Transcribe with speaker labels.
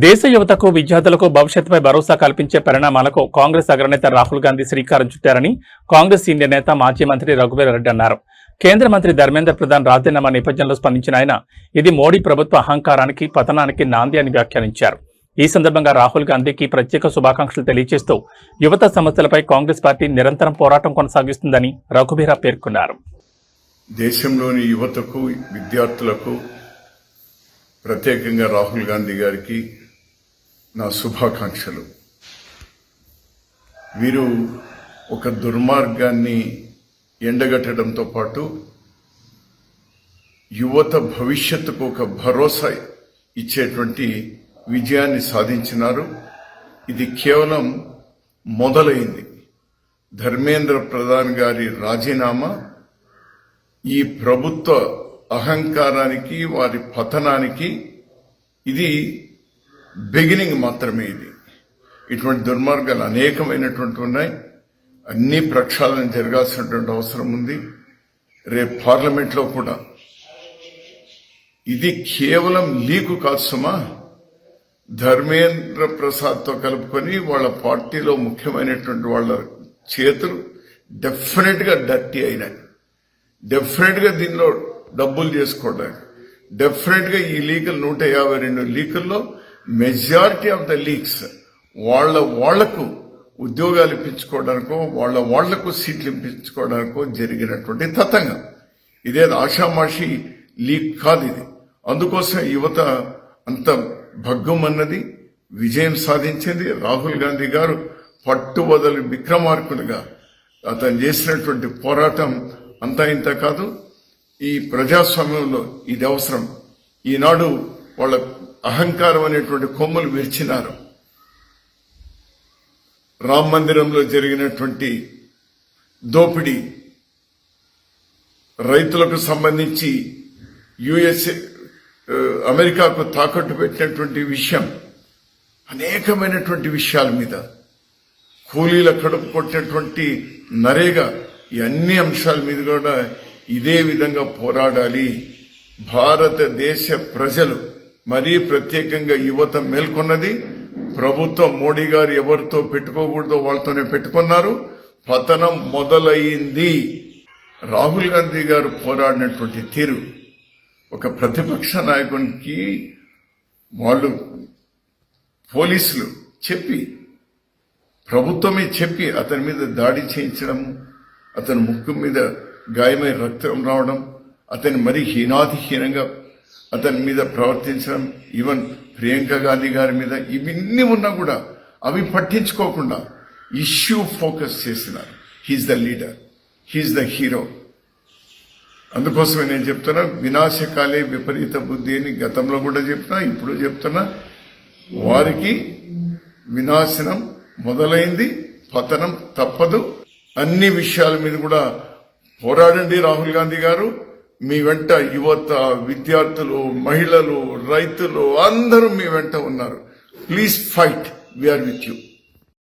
Speaker 1: దేశ యువతకు విద్యార్థులకు భవిష్యత్తుపై భరోసా కల్పించే పరిణామాలకు కాంగ్రెస్ అగ్రనేత రాహుల్ గాంధీ శ్రీకారం చుట్టారని కాంగ్రెస్ సీనియర్ నేత మాజీ మంత్రి రఘువీర్ రెడ్డి అన్నారు. కేంద్ర మంత్రి ధర్మేంద్ర ప్రధాన్ రాజీనామా నేపథ్యంలో స్పందించిన ఆయన ఇది మోడీ ప్రభుత్వ అహంకారానికి పతనానికి నాంది అని వ్యాఖ్యానించారు. ఈ సందర్భంగా రాహుల్ గాంధీకి ప్రత్యేక శుభాకాంక్షలు తెలియజేస్తూ యువత సమస్యలపై కాంగ్రెస్ పార్టీ నిరంతరం పోరాటం కొనసాగిస్తుందని రఘువీర పేర్కొన్నారు.
Speaker 2: దేశంలోని యువతకు విద్యార్థులకు ప్రత్యేకంగా రాహుల్ గాంధీ గారికి నా శుభాకాంక్షలు. వీరు ఒక దుర్మార్గాన్ని ఎండగట్టడంతో పాటు యువత భవిష్యత్తుకు ఒక భరోసా ఇచ్చేటువంటి విజయాన్ని సాధించినారు. ఇది కేవలం మొదలైంది. ధర్మేంద్ర ప్రధాన్ గారి రాజీనామా ఈ ప్రభుత్వ అహంకారానికి వారి పతనానికి ఇది బిగినింగ్ మాత్రమే. ఇటువంటి దుర్మార్గాలు అనేకమైనటువంటి ఉన్నాయి. అన్ని ప్రక్షాళన జరగాల్సినటువంటి అవసరం ఉంది. రేపు పార్లమెంట్లో కూడా ఇది కేవలం లీకు కాదు సుమా. ధర్మేంద్ర ప్రసాద్తో కలుపుకొని వాళ్ళ పార్టీలో ముఖ్యమైనటువంటి వాళ్ళ చేతులు డెఫినెట్ గా డర్టీ అయినాయి. డెఫినెట్ గా దీనిలో డబ్బులు చేసుకోవడానికి డెఫినెట్ గా ఈ లీకులు 152 లీకుల్లో మెజారిటీ ఆఫ్ ద లీక్స్ వాళ్లకు ఉద్యోగాలు ఇప్పించుకోవడానికో వాళ్లకు సీట్లు ఇప్పించుకోవడానికో జరిగినటువంటి తతంగం. ఇదేదో ఆషామాషి లీక్ కాదు ఇది. అందుకోసం యువత అంత భగ్గమన్నది విజయం సాధించింది. రాహుల్ గాంధీ గారు పట్టువదలు విక్రమార్కులుగా అతను చేసినటువంటి పోరాటం అంతా ఇంత కాదు. ఈ ప్రజాస్వామ్యంలో ఇది అవసరం. ఈనాడు వాళ్ళ అహంకారం అనేటువంటి కొమ్ములు విరిచినారు. రామ మందిరంలో జరిగినటువంటి దోపిడీ, రైతులకు సంబంధించి అమెరికాకు తాకట్టు పెట్టినటువంటి విషయం, అనేకమైనటువంటి విషయాల మీద, కూలీల కడుపు కొట్టినటువంటి నరేగా, ఈ అన్ని అంశాల మీద కూడా ఇదే విధంగా పోరాడాలి. భారతదేశ ప్రజలు మరీ ప్రత్యేకంగా యువత మేల్కొన్నది. ప్రభుత్వం మోడీ గారు ఎవరితో పెట్టుకోకూడదో వాళ్ళతోనే పెట్టుకున్నారు. పతనం మొదలయ్యింది. రాహుల్ గాంధీ గారు పోరాడినటువంటి తీరు ఒక ప్రతిపక్ష నాయకునికి వాళ్ళు పోలీసులు చెప్పి, ప్రభుత్వమే చెప్పి అతని మీద దాడి చేయించడం, అతని ముక్కు మీద గాయమై రక్తం రావడం, అతన్ని మరీ హీనాతిహీనంగా అతని మీద ప్రవర్తించడం, ఈవెన్ ప్రియాంక గాంధీ గారి మీద, ఇవన్నీ ఉన్నా కూడా అవి పట్టించుకోకుండా ఇష్యూ ఫోకస్ చేసినారు. He is the leader, he is the hero. అందుకోసమే నేను చెప్తున్నా, వినాశకాలే విపరీత బుద్ధి అని గతంలో కూడా చెప్తున్నా, ఇప్పుడు చెప్తున్నా. వారికి వినాశనం మొదలైంది, పతనం తప్పదు. అన్ని విషయాల మీద కూడా పోరాడండి రాహుల్ గాంధీ గారు. మీ వెంట యువత, విద్యార్థులు, మహిళలు, రైతులు అందరూ మీ వెంట ఉన్నారు. Please fight. We are with you.